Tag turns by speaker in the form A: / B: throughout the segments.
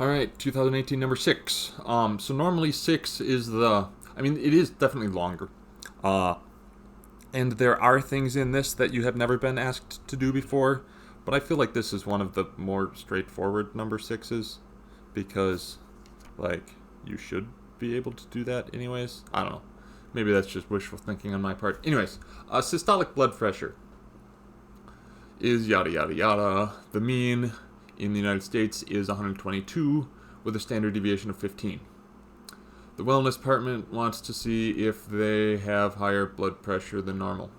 A: All right, 2018 number 6. So normally 6 is it is definitely longer. Uh, and there are things in this that you have never been asked to do before, but I feel like this is one of the more straightforward number 6s because, like, you should be able to do that anyways. I don't know. Maybe that's just wishful thinking on my part. Anyways, systolic blood pressure is yada yada yada. The mean in the United States is 122 with a standard deviation of 15. The wellness department wants to see if they have higher blood pressure than normal.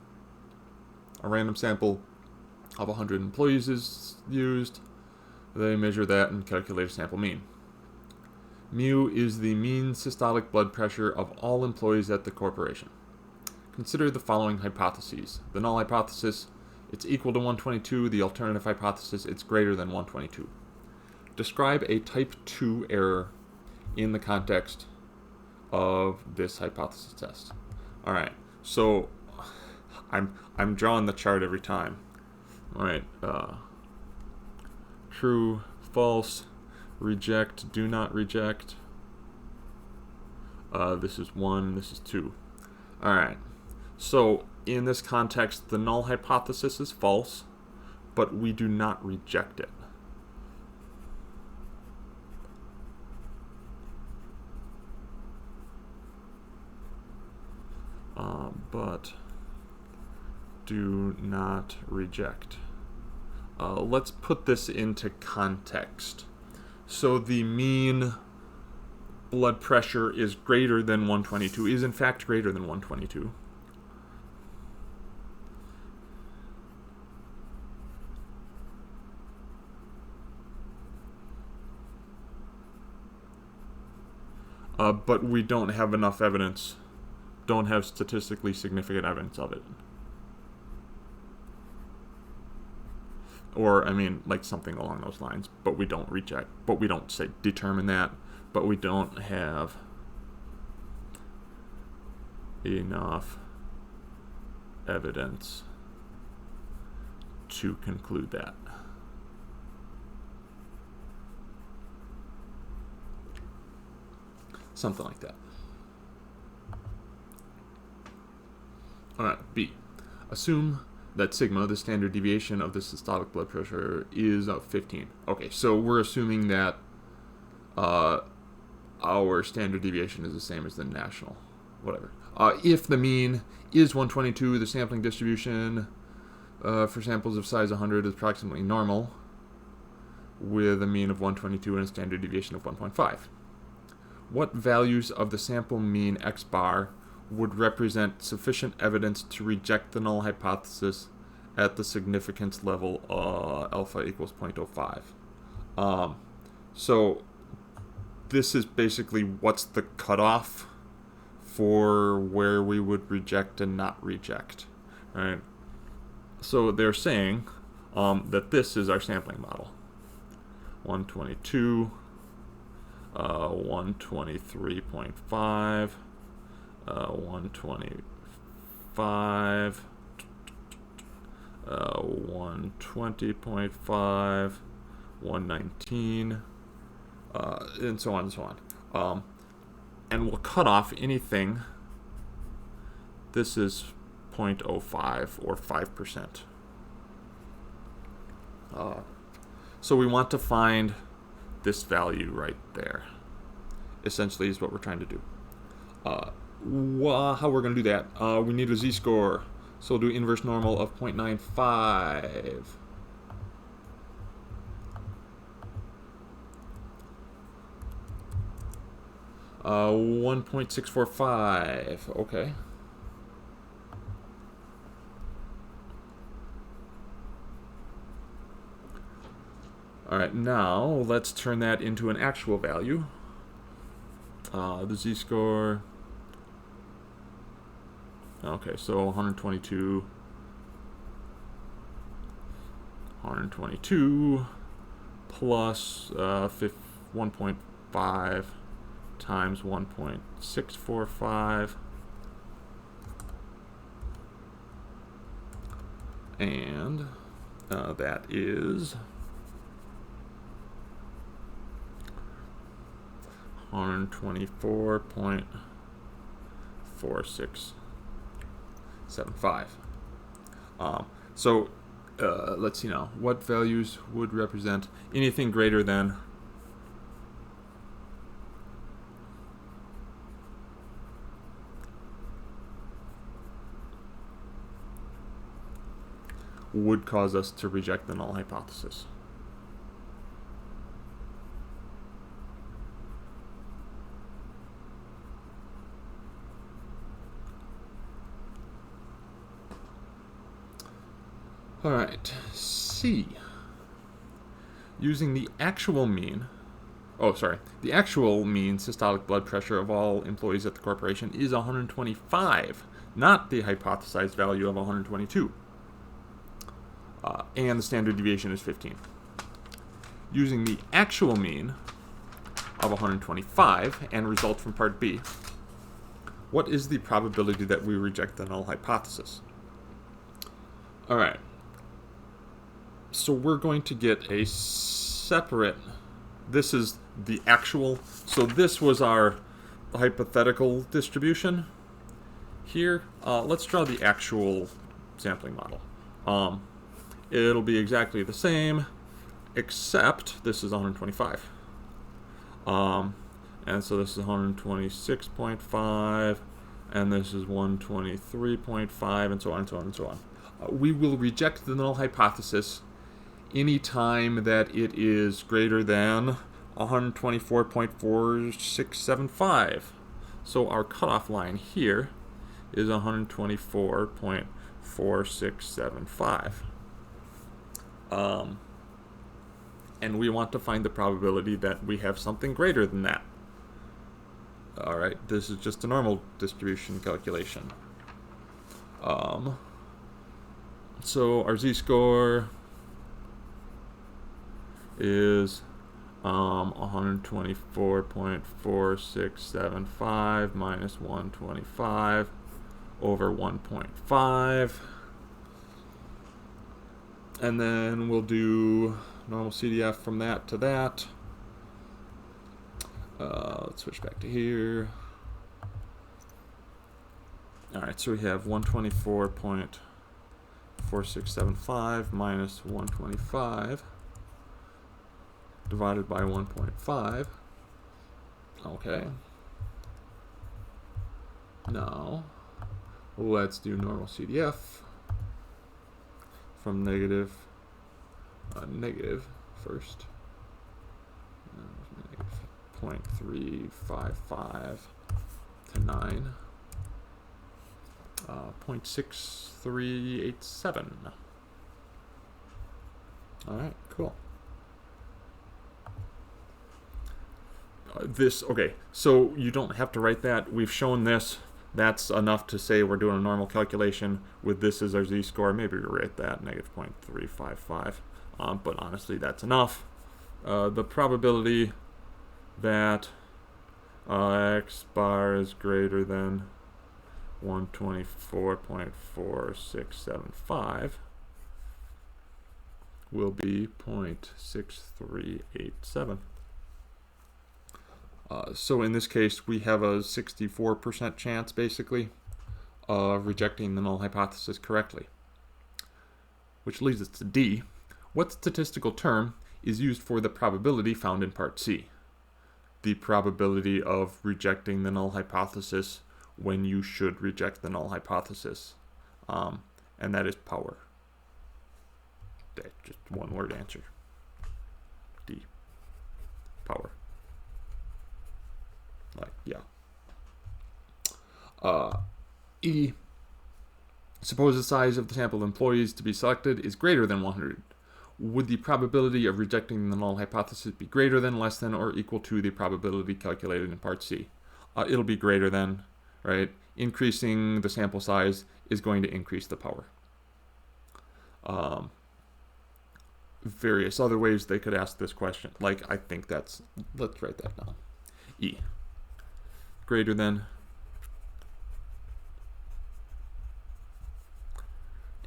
A: A random sample of 100 employees is used. They measure that and calculate a sample mean. Mu is the mean systolic blood pressure of all employees at the corporation. Consider the following hypotheses. The null hypothesis, it's equal to 122. The alternative hypothesis, it's greater than 122. Describe a type 2 error in the context of this hypothesis test. All right, so I'm drawing the chart every time. All right, true, false, reject, do not reject. This is 1, this is 2. All right, so in this context, the null hypothesis is false, but we do not reject it. But do not reject. Let's put this into context. So the mean blood pressure is greater than 122, is in fact greater than 122. But we don't have enough evidence, don't have statistically significant evidence of it. Or, like something along those lines, but we don't reject, but we don't say determine that, but we don't have enough evidence to conclude that. Something like that. All right, B. Assume that sigma, the standard deviation of the systolic blood pressure, is 15. Okay, so we're assuming that our standard deviation is the same as the national, whatever. If the mean is 122, the sampling distribution for samples of size 100 is approximately normal, with a mean of 122 and a standard deviation of 1.5. What values of the sample mean x bar would represent sufficient evidence to reject the null hypothesis at the significance level alpha equals 0.05. So this is basically what's the cutoff for where we would reject and not reject, right? So they're saying that this is our sampling model. 122, 123.5, 125, 120.5, 119, and so on and so on. And we'll cut off anything. This is 0.05 or 5%. So we want to find this value right there, essentially, is what we're trying to do. How we're going to do that? We need a z-score, so we'll do inverse normal of 0.95. Uh, 1.645. Okay. All right, now let's turn that into an actual value. The z-score. Okay, so 122 plus 1.5 times 1.645, and that is 124.4675. So let's see now. What values would represent anything greater than would cause us to reject the null hypothesis? All right, C. Using the actual mean, the actual mean systolic blood pressure of all employees at the corporation is 125, not the hypothesized value of 122. And the standard deviation is 15. Using the actual mean of 125 and result from part B, what is the probability that we reject the null hypothesis? All right. So we're going to get a separate, this is the actual, so this was our hypothetical distribution here. Let's draw the actual sampling model. It'll be exactly the same, except this is 125. And so this is 126.5, and this is 123.5, and so on and so on and so on. We will reject the null hypothesis any time that it is greater than 124.4675. So our cutoff line here is 124.4675. And we want to find the probability that we have something greater than that. All right, this is just a normal distribution calculation. So our z-score is 124.4675 minus 125 over 1.5. And then we'll do normal CDF from that to that. Let's switch back to here. All right, so we have 124.4675 minus 125 divided by 1.5. Okay. Now, let's do normal CDF from negative first. Negative 0.355 to 9. 0.6387. All right, cool. Okay, so you don't have to write that. We've shown this. That's enough to say we're doing a normal calculation with this as our z-score. Maybe we write that negative 0.355. But honestly, that's enough. The probability that x bar is greater than 124.4675 will be 0.6387. So in this case, we have a 64% chance, basically, of rejecting the null hypothesis correctly. Which leads us to D. What statistical term is used for the probability found in part C? The probability of rejecting the null hypothesis when you should reject the null hypothesis. And that is power. That's just one word answer. D. Power. Like, yeah. E. Suppose the size of the sample of employees to be selected is greater than 100. Would the probability of rejecting the null hypothesis be greater than, less than, or equal to the probability calculated in part C? It'll be greater than, right? Increasing the sample size is going to increase the power. Various other ways they could ask this question. Like, I think that's, let's write that down. E. Greater than,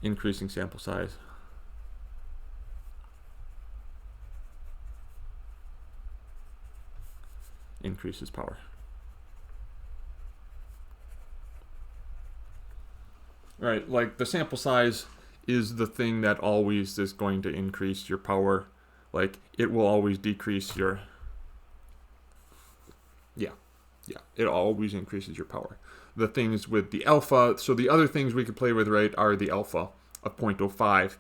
A: increasing sample size, increases power. Right, like the sample size is the thing that always is going to increase your power. Like, it will always decrease your... Yeah, it always increases your power. The things with the alpha, so the other things we could play with, right, are the alpha of 0.05.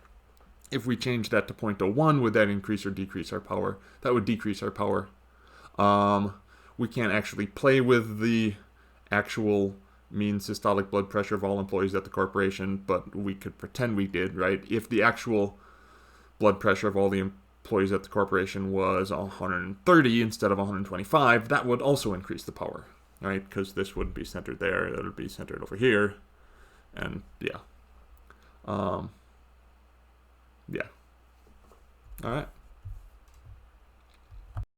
A: If we change that to 0.01, would that increase or decrease our power? That would decrease our power. We can't actually play with the actual mean systolic blood pressure of all employees at the corporation, but we could pretend we did, right? If the actual blood pressure of all the employees at the corporation was 130 instead of 125, that would also increase the power, right? Because this would be centered there, that would be centered over here, and yeah. Yeah. All right.